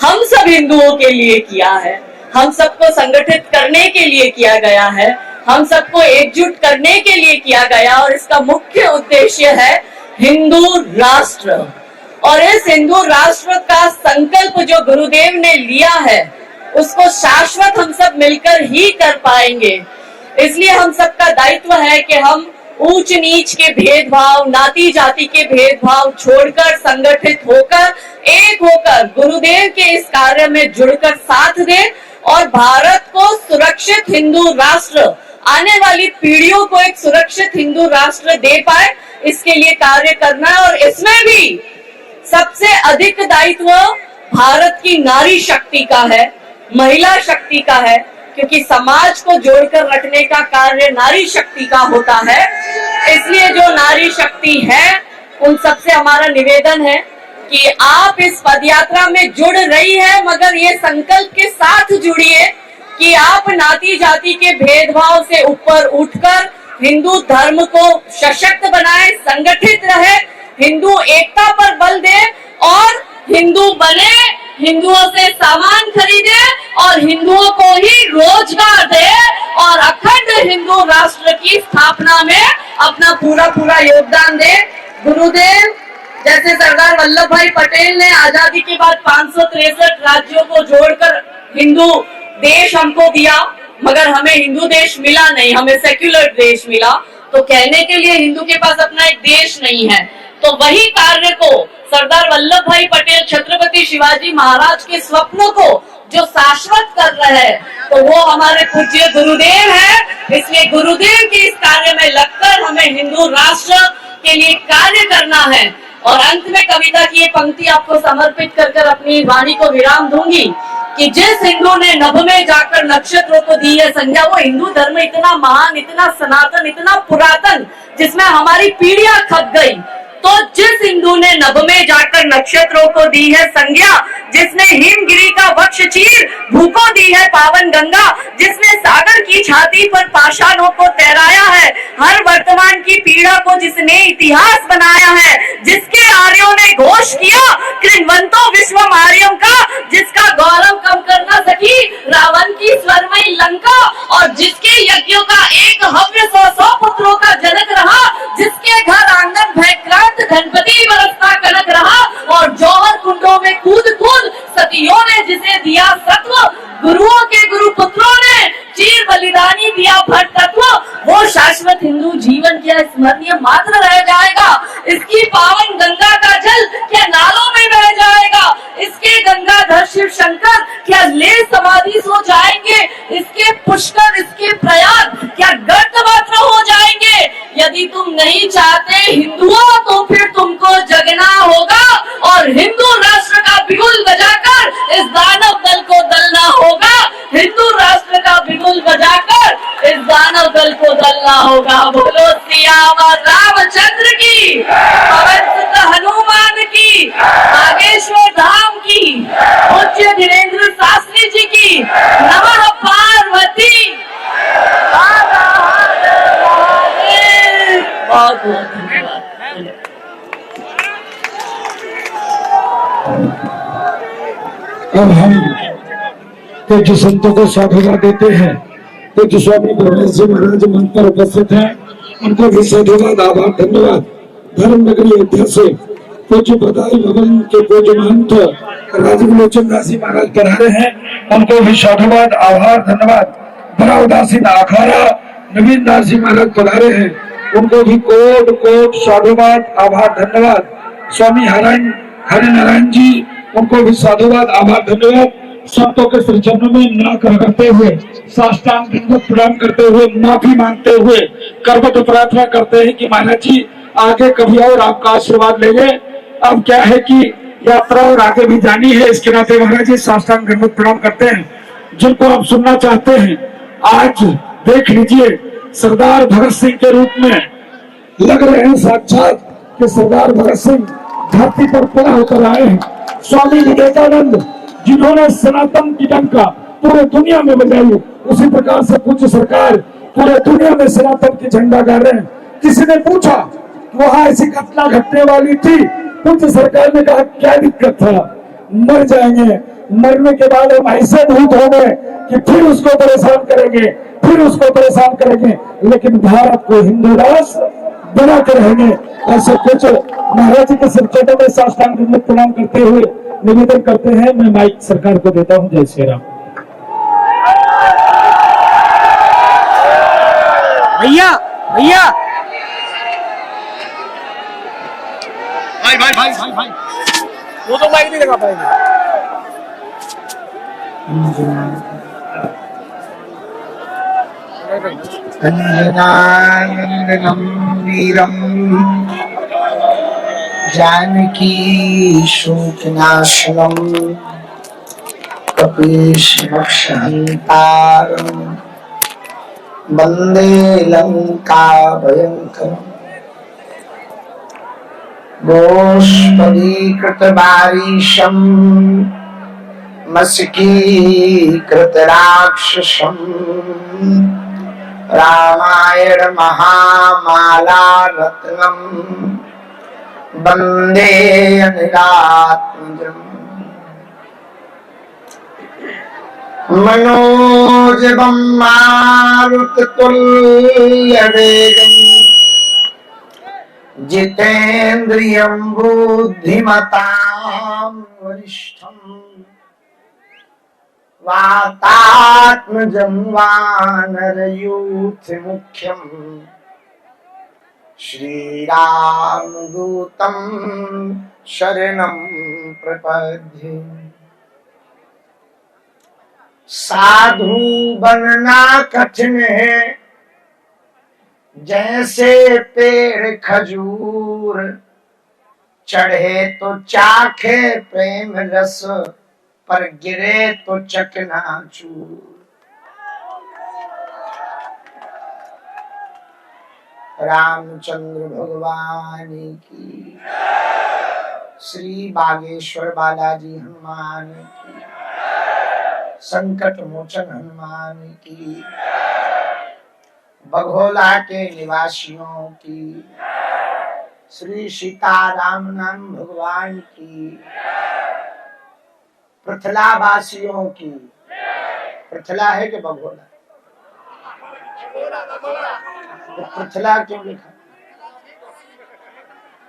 हम सब हिंदुओं के लिए किया है, हम सबको संगठित करने के लिए किया गया है, हम सबको एकजुट करने के लिए किया गया। और इसका मुख्य उद्देश्य है हिंदू राष्ट्र। और इस हिंदू राष्ट्र का संकल्प जो गुरुदेव ने लिया है उसको शाश्वत हम सब मिलकर ही कर पाएंगे। इसलिए हम सबका दायित्व है कि हम ऊंच नीच के भेदभाव, नाती जाति के भेदभाव छोड़कर, संगठित होकर, एक होकर गुरुदेव के इस कार्य में जुड़कर साथ दें और भारत को सुरक्षित हिंदू राष्ट्र, आने वाली पीढ़ियों को एक सुरक्षित हिंदू राष्ट्र दे पाए, इसके लिए कार्य करना है। और इसमें भी सबसे अधिक दायित्व भारत की नारी शक्ति का है, महिला शक्ति का है, क्योंकि समाज को जोड़कर रखने का कार्य नारी शक्ति का होता है। इसलिए जो नारी शक्ति है उन सबसे हमारा निवेदन है कि आप इस पदयात्रा में जुड़ रही है, मगर ये संकल्प के साथ जुड़िए कि आप नाती जाति के भेदभाव से ऊपर उठकर हिंदू धर्म को सशक्त बनाए, संगठित रहे, हिंदू एकता पर बल दे और हिंदू बने, हिंदुओं से सामान खरीदे और हिंदुओं को ही रोजगार दे और अखंड हिंदू राष्ट्र की स्थापना में अपना पूरा योगदान दे। गुरुदेव जैसे सरदार वल्लभ भाई पटेल ने आजादी के बाद 563 राज्यों को जोड़कर हिंदू देश हमको दिया, मगर हमें हिंदू देश मिला नहीं, हमें सेक्युलर देश मिला। तो कहने के लिए हिंदू के पास अपना एक देश नहीं है। तो वही कार्य को सरदार वल्लभ भाई पटेल, छत्रपति शिवाजी महाराज के स्वप्नों को जो शाश्वत कर रहे हैं, तो वो हमारे पूज्य गुरुदेव है। इसलिए गुरुदेव के इस कार्य में लगकर हमें हिंदू राष्ट्र के लिए कार्य करना है। और अंत में कविता की ये पंक्ति आपको समर्पित कर अपनी वाणी को विराम दूंगी कि जिस हिंदू ने नभ में जाकर नक्षत्रों को दी है संज्ञा, वो हिंदू धर्म इतना महान, इतना सनातन, इतना पुरातन, जिसमें हमारी पीढ़ियां खप गई। तो जिस हिंदू ने नभ में जाकर नक्षत्रों को दी है संज्ञा, जिसने हिमगिरी का वक्ष चीर भूको दी है पावन गंगा, जिसने सागर की छाती पर पाषाणों को तैराया है, हर वर्तमान की पीढ़ा को जिसने इतिहास बनाया है, जिसके आर्यों ने घोष किया कृण्वन्तो विश्वम आर्यम का, जिसका गौरव कम कर न सकी रावण की स्वर्णमयी लंका, और जिसके यज्ञों का एक हव्य 100 पुत्रों का जनक रहा, जिसके घर आंगन भयक्रांत गणपति बरसता कनक रहा, और जौहर कुंडों में कूद कूद सतियों ने जिसे दिया सत्व, गुरुओं के गुरु पुत्रों ने चीर बलिदानी दिया भट तत्व, वो शाश्वत हिंदू जीवन क्या स्मरणीय मात्र रह जाएगा। इसकी पावन गंगा का जल क्या नालों में बह जाएगा, इसके गंगाधर शिव शंकर क्या ले समाधि सो जाएंगे, इसके पुष्कर, इसके प्रयाग क्या गर्त मात्र हो जाएंगे। यदि तुम नहीं चाहते हिंदुओं तो फिर तुमको जगना होगा और हिंदू राष्ट्र का बिगुल बजाकर इस दानव दल को दलना होगा। हिंदू राष्ट्र का बिगुल बजाकर इस दानव दल को दलना होगा। बोलो सियावर रामचंद्र की, पवन सुत हनुमान की, नागेश्वर धाम की, पूज्य धीरेन्द्र शास्त्री जी की, नमः पार्वती। बहुत बहुत धन्यवाद। अब हम कुछ संतों को साधुवाद देते हैं। कुछ स्वामी ब्रह्मेश जी महाराज मंच पर उपस्थित हैं, उनको भी साधुवाद, आभार, धन्यवाद। धर्म नगरी अयोध्या से कुछ बधाई भवन के कुछ महंत राजीव लोचन दास जी महाराज पधारे हैं, उनको भी साधुवाद, आभार, धन्यवाद। बड़ा उदासीन अखाड़ा नवीन दास जी महाराज पधारे हैं, उनको भी कोट कोट साधुवाद, आभार, धन्यवाद। स्वामी हरिनारायण जी, उनको भी साधुवाद, आभार, धन्यवाद। संतों के श्री चरणों में नाक रगड़ते हुए, साष्टांग दंडवत प्रणाम करते हुए, माफी मांगते हुए करबद्ध प्रार्थना करते हैं कि महाराज जी आगे कभी और आपका आशीर्वाद लेंगे। अब क्या है कि यात्रा और आगे भी जानी है, इसके नाते महाराज जी साष्टांग दंडवत प्रणाम करते हैं। जिनको आप सुनना चाहते हैं आज देख लीजिए, सरदार भगत सिंह के रूप में लग रहे हैं साक्षात कि सरदार भगत सिंह धरती पर पैदा होकर आए हैं। स्वामी विवेकानंद जिन्होंने सनातन की डंका पूरे दुनिया में बजाई, उसी प्रकार से पूज्य सरकार पूरे दुनिया में सनातन की झंडा गाड़ रहे हैं। किसी ने पूछा वहां ऐसी घटना घटने वाली थी, पूज्य सरकार ने कहा क्या दिक्कत था, मर जाएंगे, मरने के बाद हम ऐसे भूत हो गए कि फिर उसको परेशान करेंगे, फिर उसको परेशान करेंगे, लेकिन भारत को हिंदू राष्ट्र बना कर रहेंगे। ऐसे कुछ महाराज जी के सिर चरणों में साष्टांग दंडवत प्रणाम करते हुए निवेदन करते हैं। मैं माइक सरकार को देता हूं। जय श्री राम। भैया भैया भाई भाई भाई भाई भाई वो तो माइक नहीं लगा पाएंगे। अंजनानंदनं वीरं जानकी शोकनाशनं कपीशमक्षहन्तारं वन्दे लङ्काभयङ्करम् गोष्पदीकृतवारिशं मस्कीकृतराक्षसम् रामायण महामाला रत्नम वंदे अनिलात्मजम् मनोजवं मारुततुल्यवेगम् जितेन्द्रियं बुद्धिमतां वरिष्ठम् वातात्मजं वानरयूथमुख्यं श्रीरामदूतं शरणं प्रपद्ये। साधु बनना कठिन है जैसे पेड़ खजूर, चढ़े तो चाखे प्रेम रस पर गिरे तो चकनाचूर। रामचंद्र भगवान की, श्री बागेश्वर बालाजी हनुमान की, संकट मोचन हनुमान की, बघोला के निवासियों की, श्री सीताराम नाम भगवान की, पृथला वासियों की। पृथला है कि बघोला? तो पृथला क्यों लिखा?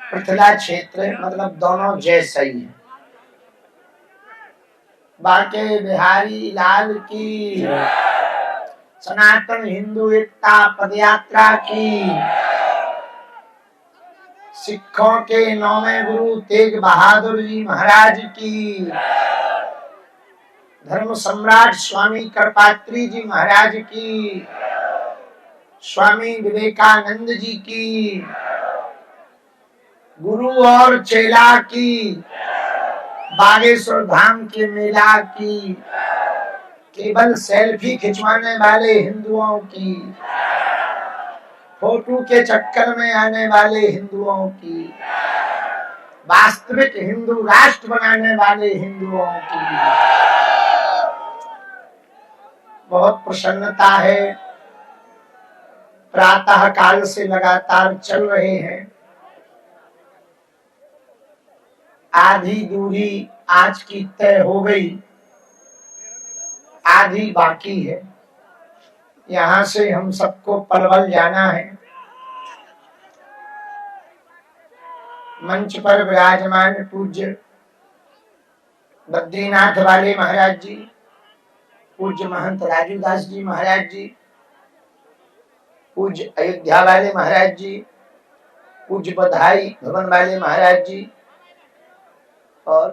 पृथला क्षेत्र मतलब दोनों जैसा ही है। बाके बिहारी लाल की, सनातन हिंदू एकता पदयात्रा की, सिखों के नौवें गुरु तेग बहादुर जी महाराज की, धर्म सम्राट स्वामी करपात्री जी महाराज की, स्वामी विवेकानंद जी की, गुरु और चेला की, बागेश्वर धाम के मेला की, केवल सेल्फी खिंचवाने वाले हिंदुओं की, फोटो के चक्कर में आने वाले हिंदुओं की, वास्तविक हिंदू राष्ट्र बनाने वाले हिंदुओं की बहुत प्रसन्नता है। प्रातः काल से लगातार चल रहे हैं। आधी दूरी आज की तय हो गई, आधी बाकी है। यहाँ से हम सबको पलवल जाना है। मंच पर विराजमान पूज्य बद्रीनाथ वाले महाराज जी, पूज्य महंत राजूदास जी महाराज जी, पूज्य अयोध्या वाले महाराज जी, पूज्य बधाई भवन वाले महाराज जी और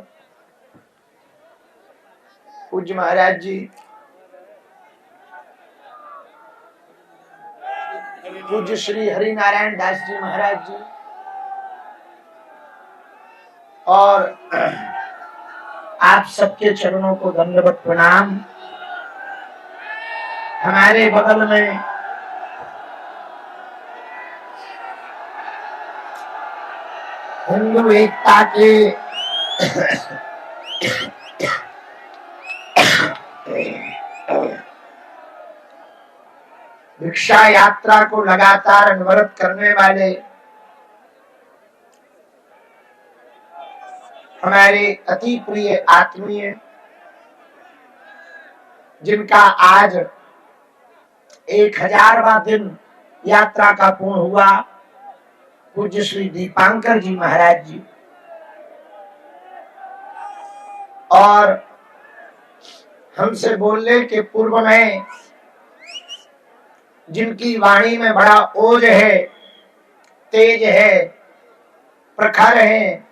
पूज्य महाराज जी, पूज्य श्री हरि नारायण दास जी महाराज जी और आप सबके चरणों को दंडवत प्रणाम। हमारे बगल में हिंदू एकता के भिक्षा यात्रा को लगातार अनवरत करने वाले हमारे अति प्रिय आत्मीय जिनका आज 1000वां दिन यात्रा का पूर्ण हुआ, पूज्य श्री दीपांकर जी महाराज जी, और हमसे बोलने के पूर्व में जिनकी वाणी में बड़ा ओज है, तेज है, प्रखर है,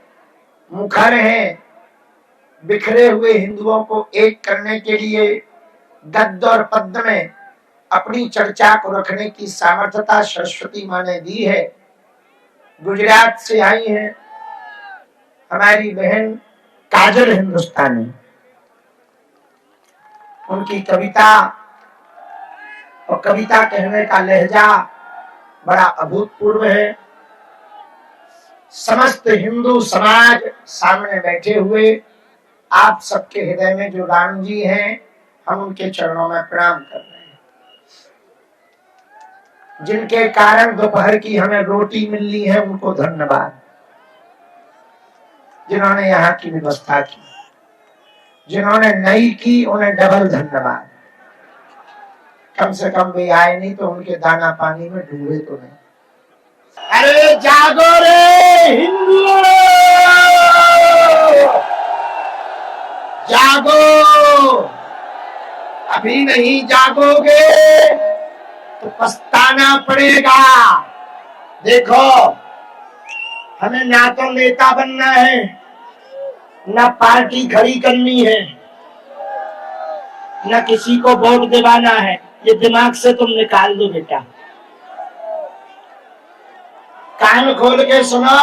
मुखर है, बिखरे हुए हिंदुओं को एक करने के लिए गद्य और पद्य में अपनी चर्चा को रखने की सामर्थ्यता सरस्वती माँ ने दी है। गुजरात से आई है हमारी बहन काजल हिंदुस्तानी, उनकी कविता और कविता कहने का लहजा बड़ा अभूतपूर्व है। समस्त हिंदू समाज सामने बैठे हुए आप सबके हृदय में जो राम जी हैं, हम उनके चरणों में प्रणाम कर रहे हैं, जिनके कारण दोपहर की हमें रोटी मिलनी है, उनको धन्यवाद। जिन्होंने यहाँ की व्यवस्था की, जिन्होंने नई की, उन्हें डबल धन्यवाद। कम से कम वे आए नहीं तो उनके दाना पानी में डूबे तो नहीं। अरे जागो रे हिंदुओं, जागो, अभी नहीं जागोगे तो पछताना पड़ेगा। देखो, हमें ना तो नेता बनना है, ना पार्टी खड़ी करनी है, ना किसी को वोट दिलाना है। ये दिमाग से तुम निकाल दो बेटा। कान खोल के सुनो,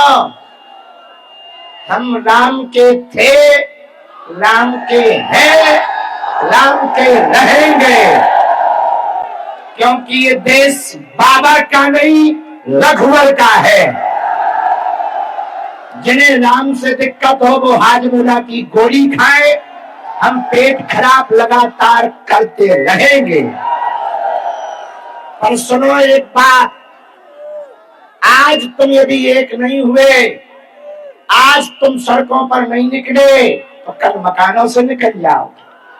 हम राम के थे, राम के हैं, राम के रहेंगे, क्योंकि ये देश बाबा का नहीं, रघुवर का है। जिन्हें राम से दिक्कत हो वो हाजमोला की गोली खाए, हम पेट खराब लगातार करते रहेंगे। पर सुनो एक बात, आज तुम यदि एक नहीं हुए, आज तुम सड़कों पर नहीं निकले, तो कल मकानों से निकल जाओ।